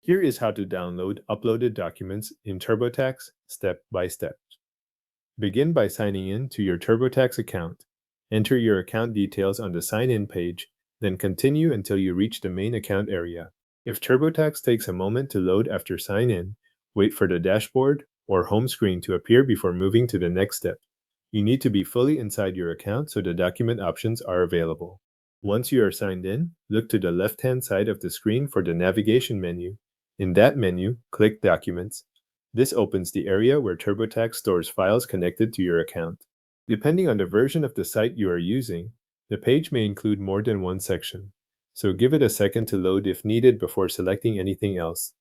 Here is how to download uploaded documents in TurboTax step by step. Begin by signing in to your TurboTax account. Enter your account details on the sign in page, then continue until you reach the main account area. If TurboTax takes a moment to load after sign in, wait for the dashboard or home screen to appear before moving to the next step. You need to be fully inside your account so the document options are available. Once you are signed in, look to the left-hand side of the screen for the navigation menu. In that menu, click Documents. This opens the area where TurboTax stores files connected to your account. Depending on the version of the site you are using, the page may include more than one section, so give it a second to load if needed before selecting anything else.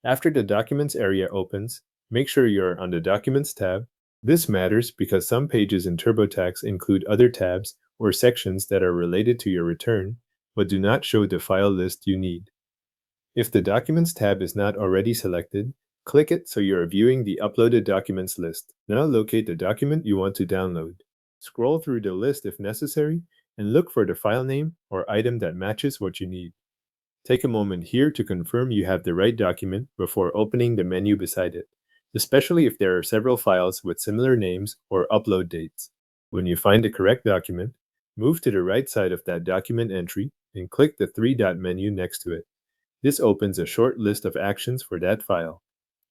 After the Documents area opens, make sure you are on the Documents tab. This matters because some pages in TurboTax include other tabs or sections that are related to your return, but do not show the file list you need. If the Documents tab is not already selected, click it so you are viewing the uploaded documents list. Now locate the document you want to download. Scroll through the list if necessary, and look for the file name or item that matches what you need. Take a moment here to confirm you have the right document before opening the menu beside it, especially if there are several files with similar names or upload dates. When you find the correct document, move to the right side of that document entry and click the three-dot menu next to it. This opens a short list of actions for that file.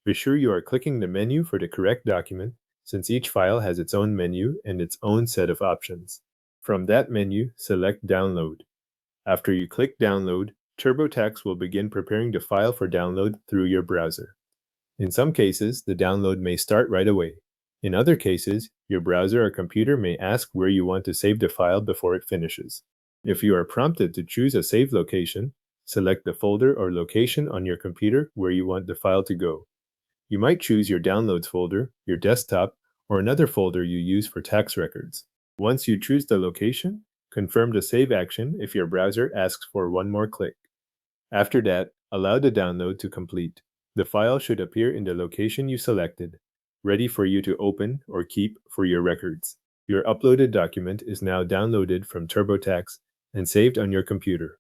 Be sure you are clicking the menu for the correct document, since each file has its own menu and its own set of options. From that menu, select Download. After you click Download, TurboTax will begin preparing the file for download through your browser. In some cases, the download may start right away. In other cases, your browser or computer may ask where you want to save the file before it finishes. If you are prompted to choose a save location, select the folder or location on your computer where you want the file to go. You might choose your Downloads folder, your desktop, or another folder you use for tax records. Once you choose the location, confirm the save action if your browser asks for one more click. After that, allow the download to complete. The file should appear in the location you selected, ready for you to open or keep for your records. Your uploaded document is now downloaded from TurboTax and saved on your computer.